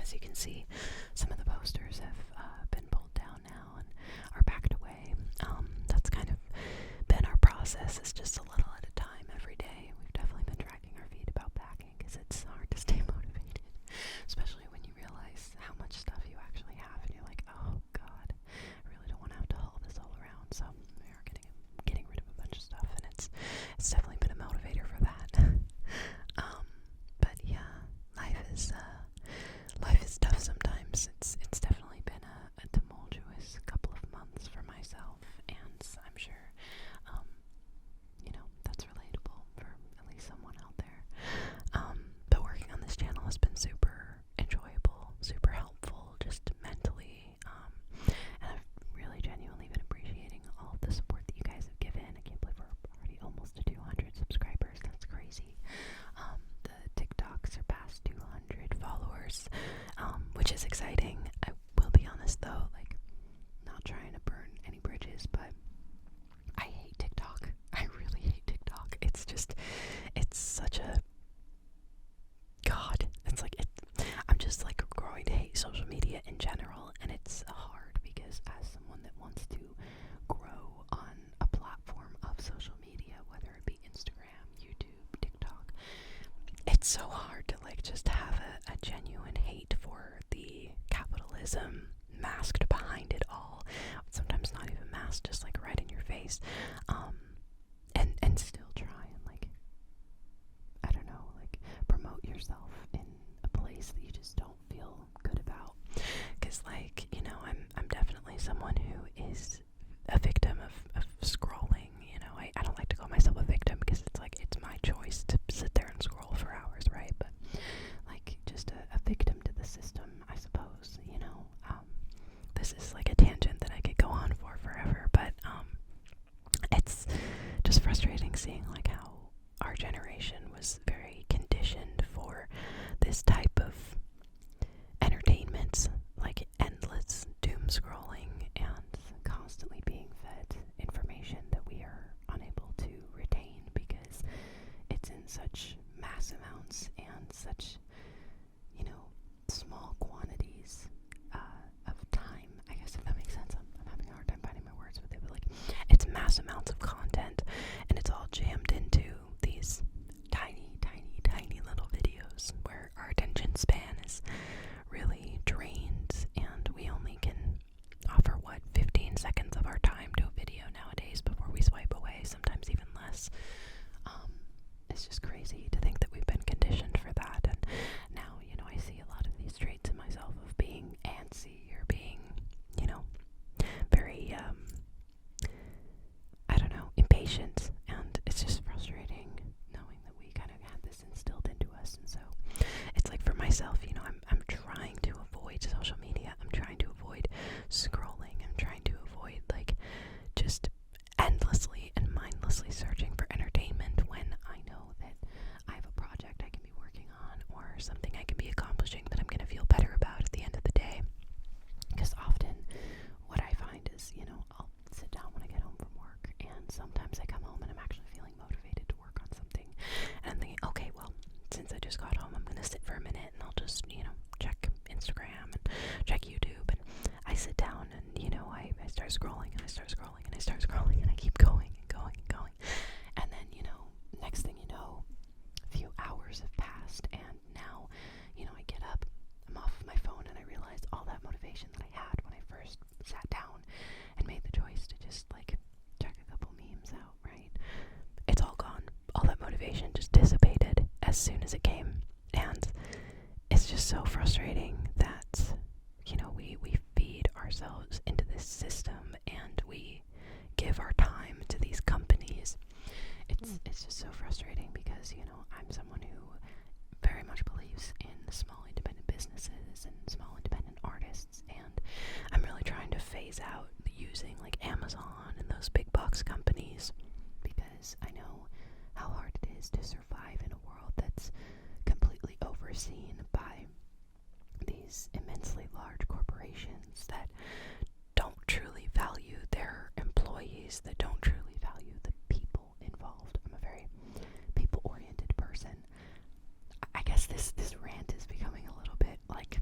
as you can see, some of the posters have been pulled down now and are packed away. That's kind of been our process. It's just a little at a time every day. We've definitely been dragging our feet about packing because it's hard to stay motivated, especially when you realize how much stuff you actually have and you're like, oh god, I really don't want to have to haul this all around. So we are getting rid of a bunch of stuff, and it's definitely been a motivator for that. But yeah, life is tough sometimes. It's definitely been a tumultuous couple of months for myself, and I'm sure that's relatable for at least someone out there. But working on this channel has been super enjoyable, super helpful, just mentally, and I've really genuinely been appreciating all of the support that you guys have given. I can't believe we're already almost to 200 subscribers. That's crazy. The TikTok surpassed 200 followers, which is exciting. I will be honest though, like, not trying to burn any bridges, but I hate TikTok. I really hate TikTok. It's such a god. I'm just like growing to hate social media in general, and it's hard because as someone that wants to grow on a platform of social media, whether it be Instagram, YouTube, TikTok, it's so hard to like just have a genuine hate for the capitalism masked behind it all. Sometimes not even masked, just like right in your face. And still try and like, I don't know, like promote yourself in a place that you just don't feel good about. Cause like, I'm definitely someone who is a victim of scrolling. I don't like to call myself a victim because it's like, it's my choice to sit there and scroll for hours, right? But like just a victim to the system, I suppose, this is like a tangent that I could go on for forever, but it's just frustrating seeing like how our generation was very conditioned for this type of entertainment, like endless doom scrolling and constantly being fed information that we are unable to retain because it's in such mass amounts and such, small quantities of time. I guess if that makes sense. I'm having a hard time finding my words with it, but like, it's mass amounts of content, and it's all jammed into these tiny little videos where our attention span is really drained, and we only can offer 15 seconds of our time to a video nowadays before we swipe away, sometimes even less. It's just crazy to think that we've been conditioned for that, and now, I see a lot of these traits in myself of being antsy or being, very, I don't know, impatient, and it's just frustrating knowing that we kind of had this instilled into us. And so it's like for myself, I'm trying to avoid social media. I'm trying to avoid scrolling. I'm trying to avoid like just endlessly and mindlessly searching for entertainment when I know that I have a project I can be working on or something I can be accomplishing that I'm going to feel better about at the end of the day. Because often what I find is, I'll sit down when I get home from work, and sometimes I come home and I'm actually feeling motivated to work on something, and I'm thinking, okay, well, since I just got home, I'm going to sit for a minute and I'll just, check Instagram and check YouTube, and I sit down and, I start scrolling and I start scrolling and I start scrolling and I keep going and going and going, and then, next thing you know, a few hours have passed, and now, I get up, I'm off of my phone, and I realize all that motivation that I had when I first sat down and made the choice to just like check a couple memes out, right? It's all gone. All that motivation just dissipated as soon as it came, and it's just so frustrating that we feed ourselves into this system and we give our time to these companies. It's just so frustrating because I'm someone who very much believes in small independent businesses and small independent artists, and I'm really trying to phase out using like Amazon and those big box companies because I know how hard it is to survive in a world that's completely overseen by these immensely large corporations that don't truly value their employees, that don't truly value the people involved. I'm a very people-oriented person. I guess this rant is becoming a little bit like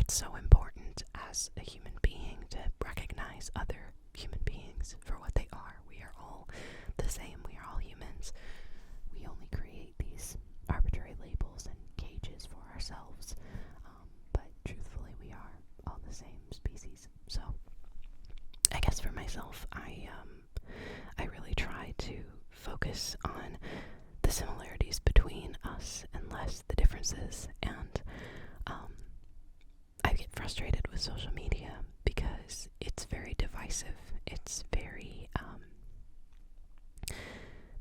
it's so important as a human being to recognize other human beings for what they are. We are all the same. We are all humans. We only create these arbitrary labels and cages for ourselves. But truthfully, we are all the same species. So I guess for myself, I really try to focus on the similarities between us and less the differences. And I get frustrated with social media because it's very divisive. It's very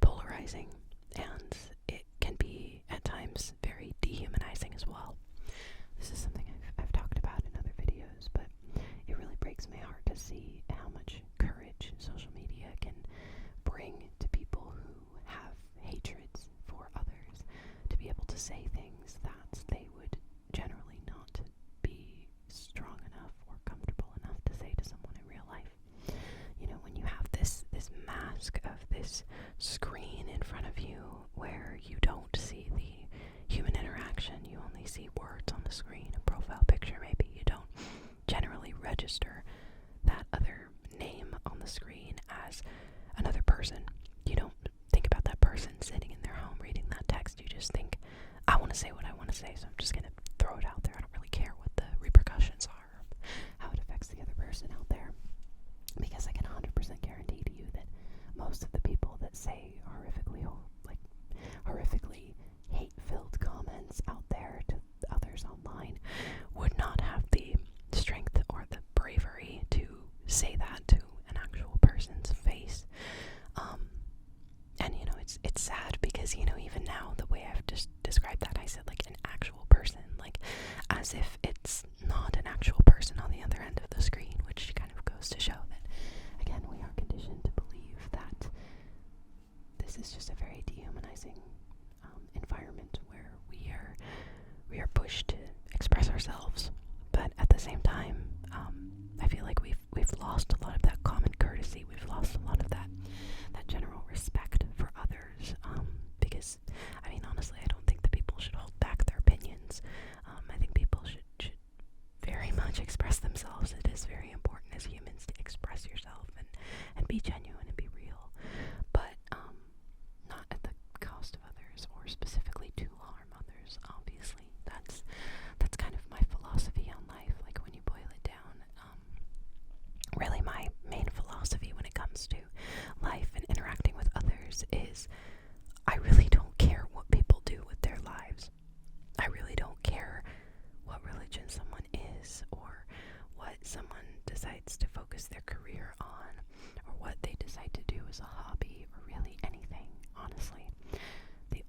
polarizing, and it can be at times very dehumanizing as well. This is something I've talked about in other videos, but it really breaks my heart to see how much courage social media can bring to people who have hatreds for others, to be able to say things that they would generally not be strong enough or comfortable enough to say to someone in real life. You know, when you have this mask of this screen in front of you where you don't see the human interaction, you only see words on the screen, a profile picture maybe, you don't generally register that other name on the screen as another person. You don't think about that person sitting in their home reading that text. You just think, I want to say what I want to say, so I'm just going to throw it out there. I don't really care what the repercussions are, or how it affects the other person out there. Because I can 100% guarantee to you that most of the people that say horrifically hate-filled comments out there to others online would not have the strength or the bravery to say that to an actual person's face. And you know, it's sad because, you know, even now the way I've just described that, I said like an actual person, like as if it's not an actual person on the other end of the screen, which kind of goes to show that, again, we are conditioned to believe that this is just a very dehumanizing environment where we are pushed to express ourselves. But at the same time, I feel like we've lost a lot of that common courtesy. We've lost a lot of that general respect for others. Because, I mean, honestly, I don't think that people should hold back their opinions. I think people should very much express themselves. It is very important as humans to express yourself and be genuine and be real. But not at the cost of others, or specifically to harm others. Obviously, that's kind of my philosophy on life. Like, when you boil it down, really my main philosophy when it comes to life and interacting with others is, I really don't care what people do with their lives. I really don't care what religion someone is, or what someone decides to focus their career on, or what they decide to do as a hobby, or really anything, honestly. The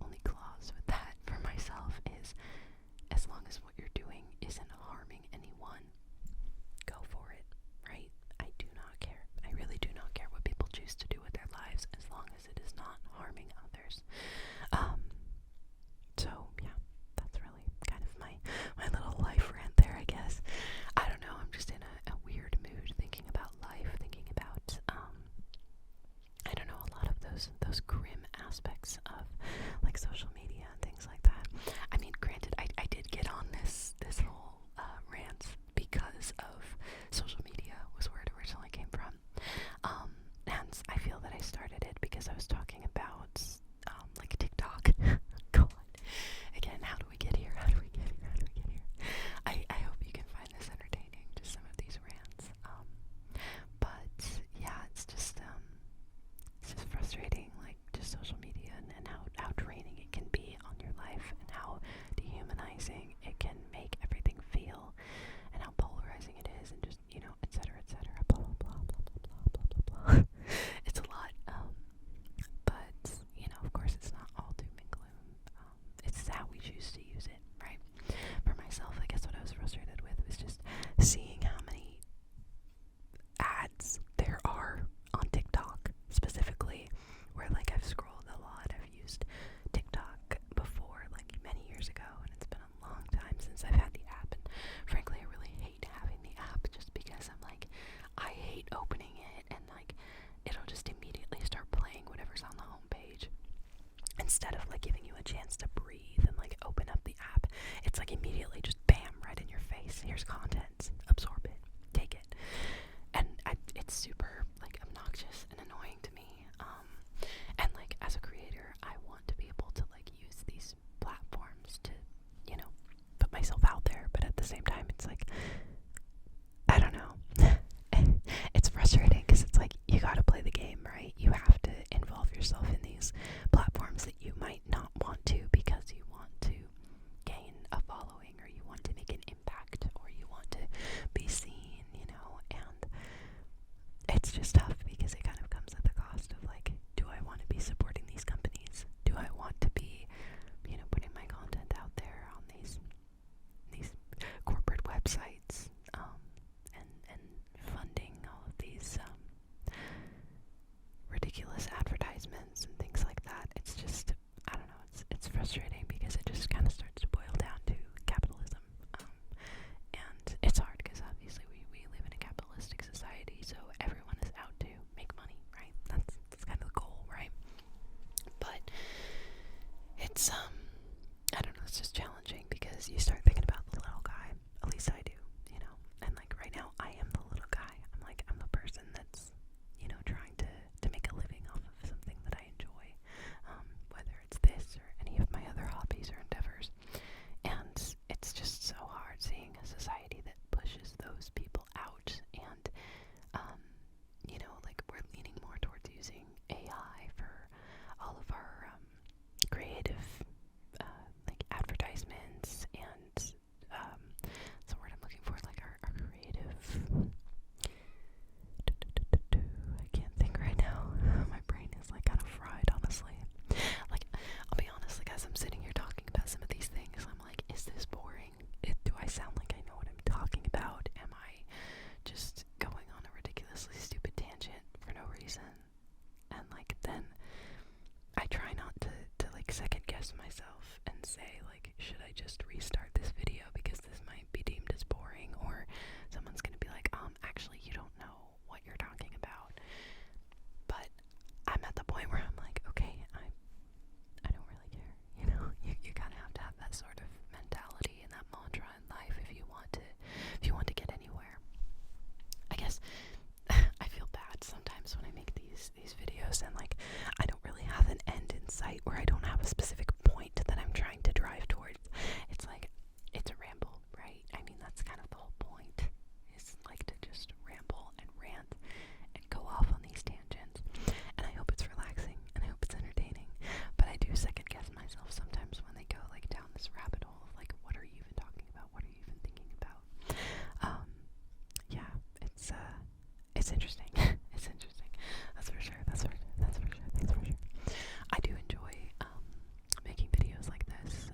only clause with that for myself is, as long as what you're doing isn't harming anyone, go for it, right? I do not care. I really do not care what people choose to do with their lives, as long as it is not harming others. So yeah, that's really kind of my little life rant there, I guess. I don't know, I'm just in a weird mood thinking about life, thinking about I don't know, a lot of those grim aspects of like social media and things like that. I mean, granted, I did get on this whole rant because of social media was where it originally came from. And I feel that I started it because I was talking about like TikTok it's I don't know, it's just challenging because you start thinking about the little guy. At least I do, you know. And like right now, I am the little guy. I'm the person that's, you know, trying to make a living off of something that I enjoy, whether it's this or any of my other hobbies or endeavors. And it's just so hard seeing a society that pushes those people out. And you know, like we're leaning more towards using AI for all of our creative like advertisements and what's the word I'm looking for, like our creative I can't think right now. My brain is like kind of fried, honestly. Like, I'll be honest, like as I'm sitting here talking about some of these things, I'm like, is this boring? Do I sound like I know what I'm talking about? Am I just going on a ridiculously stupid tangent for no reason? And like then I try not to like second guess myself and say like, should I just restart this video because this might be deemed as boring, or someone's gonna be like, actually you don't know what you're talking about. But I'm at the point where I'm like, okay, I don't really care, you know. You kind of have to have that sort of mentality and that mantra in life if you want to get anywhere. I guess I feel bad sometimes when I make these videos and like I don't really have an end in sight, where I don't have a specific point that I'm trying to drive towards. It's like, it's a ramble, right? I mean, that's kind of the whole point, is like to just ramble and rant and go off on these tangents. And I hope it's relaxing and I hope it's entertaining. But I do second guess myself sometimes when they go like down this rabbit hole of like, what are you even talking about? What are you even thinking about? Yeah, it's interesting. It's interesting. That's for sure. I do enjoy making videos like this,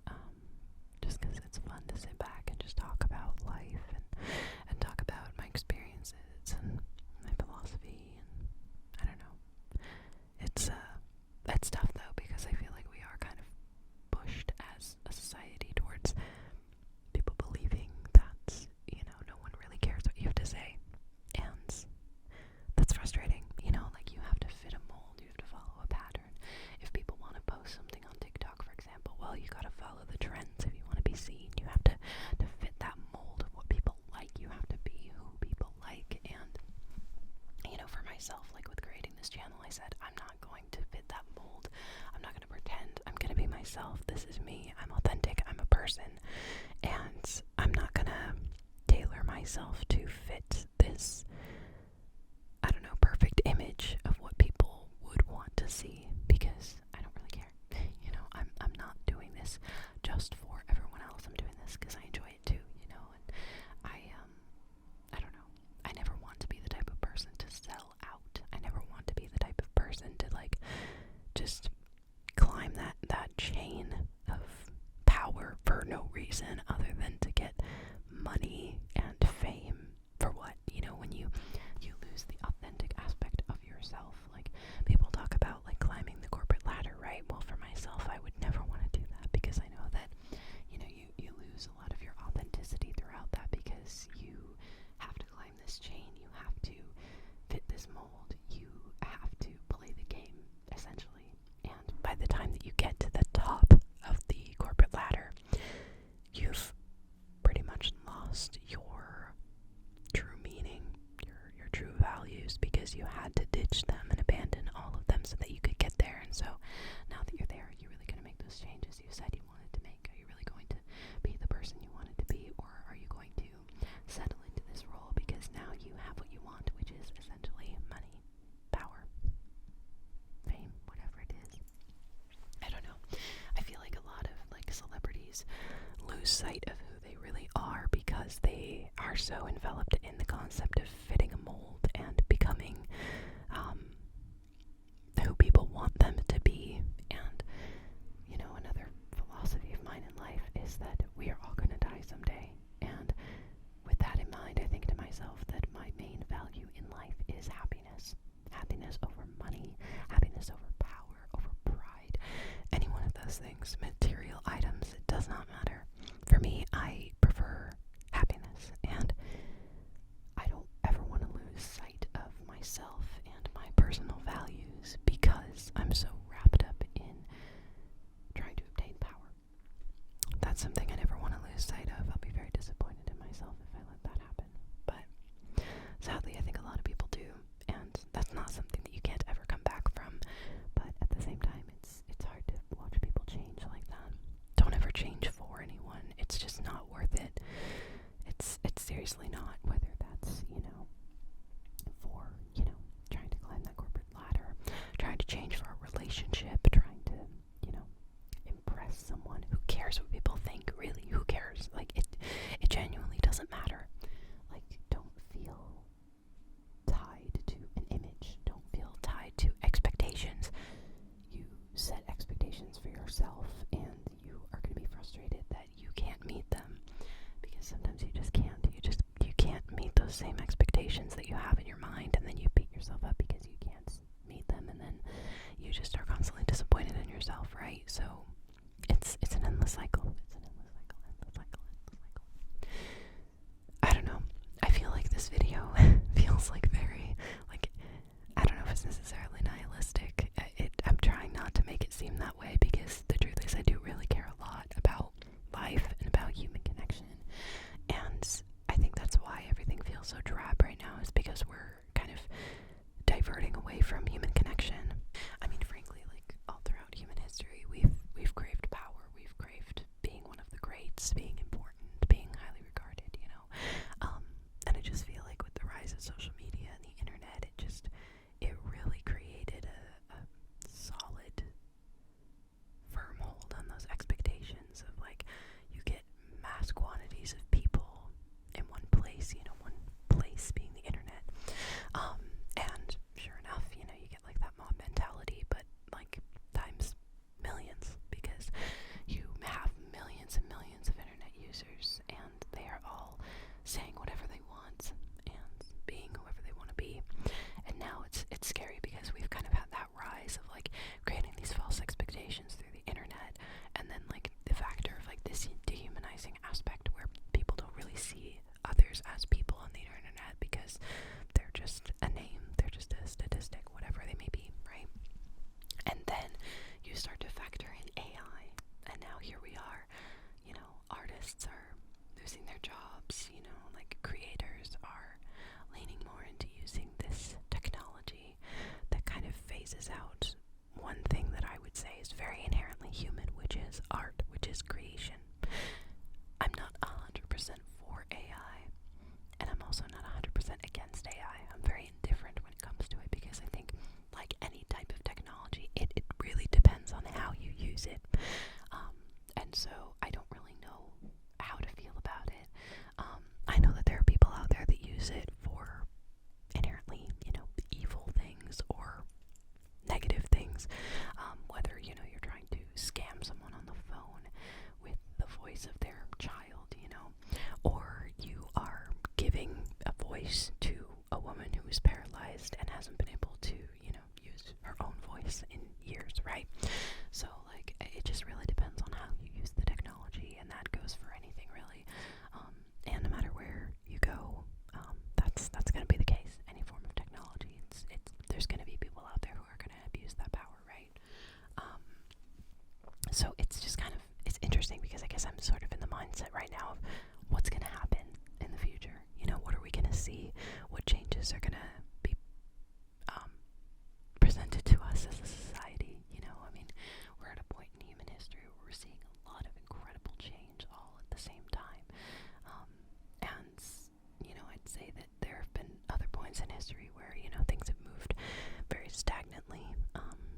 just because it's fun to sit back and just talk about life and talk about my experiences and my philosophy, and I don't know. It's tough though, because I feel like we are kind of pushed as a society towards people believing that, you know, no one really cares what you have to say. And that's frustrating, you know, like you have to fit a mold, you have to follow a pattern. If people want to post something on TikTok, for example, well, you gotta follow the trends. If you want to be seen, you have to fit that mold of what people like. You have to be who people like. And, you know, for myself, like with creating this channel, I said, I'm not going to fit that mold. I'm not going to pretend. I'm going to be myself. This is me. I'm authentic. I'm a person. And I'm not going to tailor myself to fit this, I don't know, perfect image of what people would want to see, because I don't really care. You know, I'm not doing this just for everyone else. I'm doing this because I enjoy it too, you know. And I don't know. I never want to be the type of person to sell out. I never want to be the type of person to like just climb that chain of power for no reason other than to get money and fame. For what? You know, when you lose the authentic aspect of yourself. Like, people talk about like climbing the corporate ladder, right? Well, for myself, I would never want to do that, because I know that, you know, you lose a lot of your authenticity throughout that, because you have to climb this chain, you have to fit this mold, you have to play the game, essentially. And by the time that you get to the top of the corporate ladder, you've pretty much lost your true meaning, your true values, because you had to ditch them and abandon all of them so that you could get there. And so now that you're there, are you really going to make those changes you said you wanted to make? Are you really going to be the person you wanted to be, or are you going to settle into this role because now you have what you want, which is essentially money? just are constantly disappointed in yourself, right? So it's an endless cycle. Endless cycle. I don't know. I feel like this video feels like very, like, I don't know if it's necessarily nihilistic. I'm trying not to make it seem that way, because the truth is I do really care a lot about life and about human connection. And I think that's why everything feels so drab right now, is because we're kind of diverting away from human connection. I mean, frankly, like, all throughout human history, we've craved power, we've craved being one of the greats, being important, being highly regarded, you know. And I just feel like with the rise of social media and the internet, it really created a solid, firm hold on those expectations of, like, you get mass quantities of people in one place, you know, one place being the internet. And sure enough, you know, you get like that mob mentality, but like times millions, because you have millions and millions of internet users, and they are all saying whatever they want and being whoever they want to be. And now it's scary, because we've kind of had that rise of like creating these false expectations through the internet, and then like the factor of like this dehumanizing aspect where people don't really see others as people on the internet, because they're just a name, they're just a statistic, whatever they may be, right? And then you start to factor in AI, and now here we are, you know, artists are losing their jobs, you know, like creators are leaning more into using this technology that kind of phases out one thing that I would say is very inherently human, which is art, which is creation. I'm not 100% for AI, and I'm also not 100% against AI. I'm very indifferent when it comes to it, because I think, like any type of technology, it really depends on how you use it. And so I don't really know how to feel about it. I know that there are people out there that use it for inherently, you know, evil things or negative things. Whether, you know, you're trying to scam someone on the phone with the voice of their child, you know, or you are giving a voice to a woman who is paralyzed and hasn't been able to, you know, use her own voice in years, right? So, like, it just really depends on how you use the technology, and that goes for anything, really. And no matter where you go, that's going to be the case. Any form of technology, there's going to be people out there who are going to abuse that power, right? So it's just kind of, it's interesting, because I guess I'm sort of in the mindset right now of what's going to happen in the future. You know, what are we going to see? What changes are going to be presented to us as a society? You know, I mean, we're at a point in human history where we're seeing a lot of incredible change all at the same time. And, you know, I'd say that there have been other points in history where, you know, things have moved very stagnantly,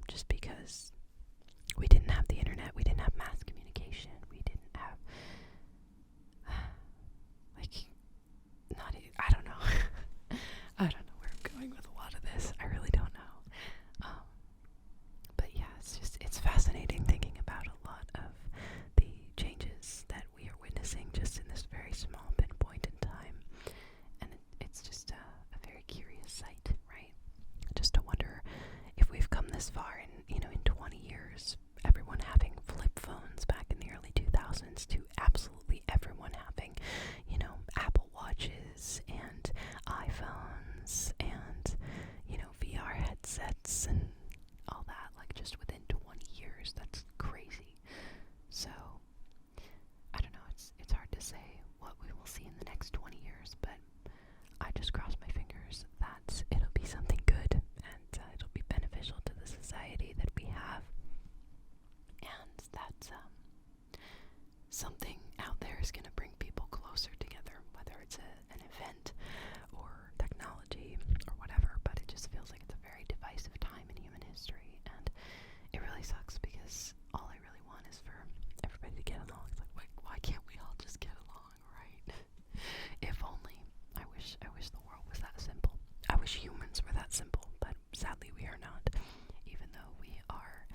just because we didn't have the internet, we didn't have mass communication, we didn't have, like, I don't know. I don't know where I'm going with a lot of this. I really don't know. But yeah, it's fascinating thinking about a lot of the changes that we are witnessing just in this very small pinpoint in time. And it's just a very curious sight, right? Just to wonder if we've come this far in, you know, in 20 years, everyone having flip phones back in the early 2000s to absolutely everyone having, you know, Apple Watches and iPhones and, you know, VR headsets and all that, like, just within 20 years. That's crazy. So, I don't know, it's hard to say what we will see in the next 20 years, but I just cross my fingers that it'll be something good, and it'll be beneficial to the society that we have, and that something out there is going to bring people closer together, whether it's an event or technology or whatever. But it just feels like it's a very divisive time in human history, and it really sucks, because all I really want is for everybody to get along. It's like, why can't we all just get along, right? If only. I wish the world was that simple. I wish humans were that simple, but sadly we are not. Even though we are,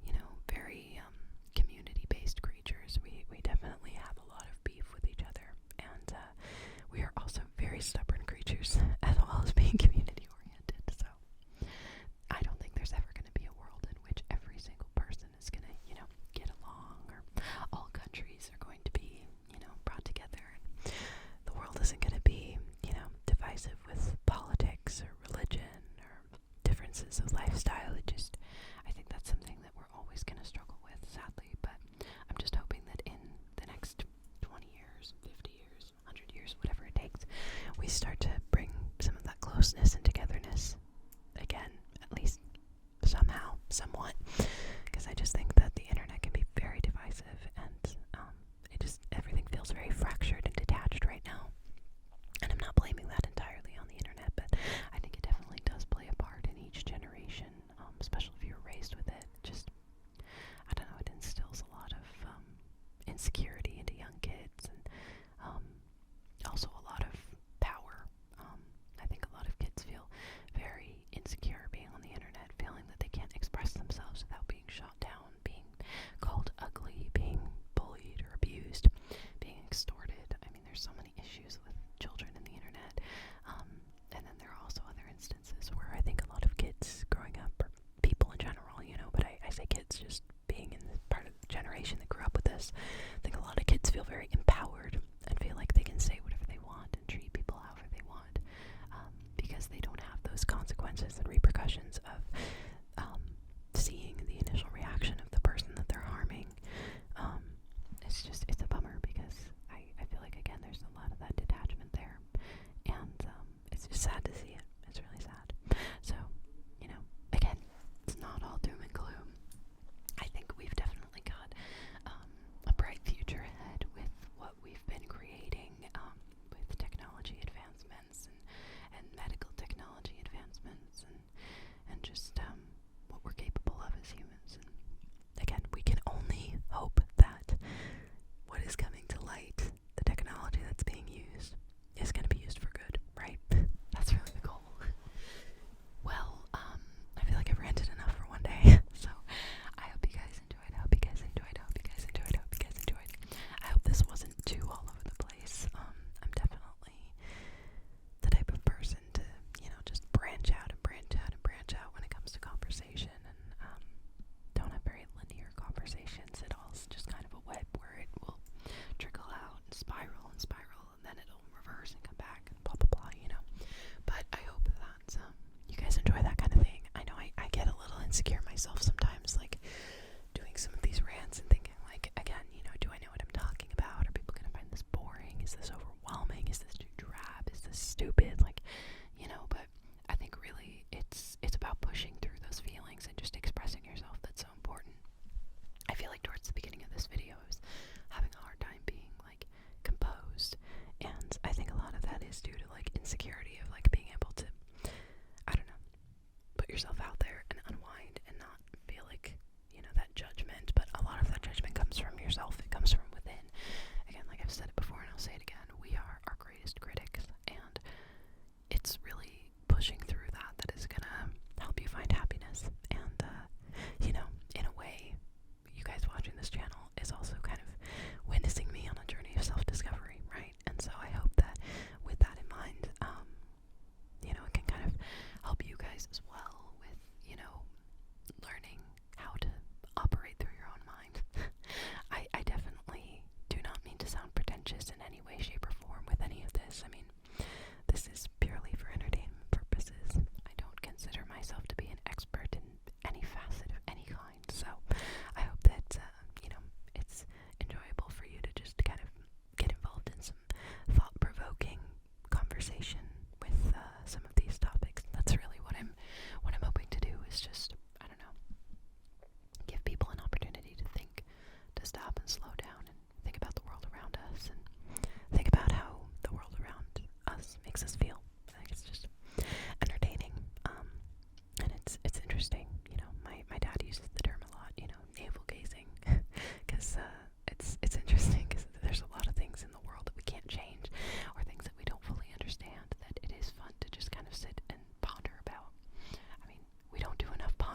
you know, very community-based creatures, we definitely have a lot of lifestyle. I think that's something that we're always going to struggle with, sadly, but I'm just hoping that in the next 20 years, 50 years, 100 years, whatever it takes, we start to bring some of that closeness and togetherness again, at least somehow, somewhat, because I just think that the internet can be very divisive, and everything feels very fractured and detached right now. And I'm not blaming that entirely on the internet, but I think it definitely does play a part in each generation, especially if you're raised with it. I don't know, it instills a lot of insecurity into young kids, and also a lot of power. I think a lot of kids feel very insecure being on the internet, feeling that they can't express themselves without being shot down, being called ugly, being bullied or abused, being extorted. I mean, there's so many issues with children in the internet. And then there are also other instances where I think a lot of kids growing up, or people in general, but I say kids just being in this part of the generation that grew up with this, I think a lot of kids feel very empowered and feel like they can say whatever they want and treat people however they want, because they don't have those consequences and repercussions of seeing the initial reaction of the person that they're harming. It's a bummer, because I feel like, again, there's a lot of that detachment there, and it's just sad to see it. It's really sad. So, again, it's not all doom and gloom. I think we've definitely got a bright future ahead with what we've been creating, with technology advancements and medical technology advancements, and just what we're capable of as humans. And again, we can only hope that what is coming to light, the technology that's being used, is going to be used for good, right? That's really the goal. Well, I feel like I've ranted enough for one day, so I hope you guys enjoyed. I hope you guys enjoyed. I hope you guys enjoyed. I hope you guys enjoyed. I hope this wasn't too all over the place. I'm definitely the type of person to, just branch out and branch out and branch out when it comes to conversation, and don't have very linear conversations at all. It's just kind of a web where it will trickle out and spiral, and then it'll reverse and come back and blah blah blah, But I hope that you guys enjoy that kind of thing. I know I get a little insecure myself sometimes, like doing some of these rants and thinking, like, again, do I know what I'm talking about? Are people gonna find this boring? Is this overwhelming? Is this too drab? Is this stupid? Like, but I think really it's about pushing through those feelings and just expressing yourself. That's so important. I feel like towards the beginning of this video I was having a hard time being like composed, and I think a lot of that is due to like insecurity of like being able to, I don't know, put yourself out there and unwind and not feel like, that judgment. But a lot of that judgment comes from yourself. It comes from within. Again, like I've said it before and I'll say it again, we are our greatest critics, and it's really pushing through that is gonna help you find happiness. And in a way, you guys watching this channel is also kind of witnessing me on a journey of self-discovery, right? And so I hope that with that in mind, it can kind of help you guys as well with, learning how to operate through your own mind. I definitely do not mean to sound pretentious in any way, shape, or form with any of this. I mean, this is purely for entertainment purposes. I don't consider myself to be an expert in any facet of any kind, so I hope that, it's enjoyable for you to just kind of get involved in some thought-provoking conversation with some of these topics. That's really what I'm hoping to do, is just, I don't know, give people an opportunity to think, to stop and slow down and think about the world around us, and think about how the world around us makes us feel. I think it's just entertaining, and it's interesting. My dad uses the term a lot, navel gazing, because it's interesting, because there's a lot of things in the world that we can't change, or things that we don't fully understand, that it is fun to just kind of sit and ponder about. I mean, we don't do enough pondering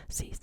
sees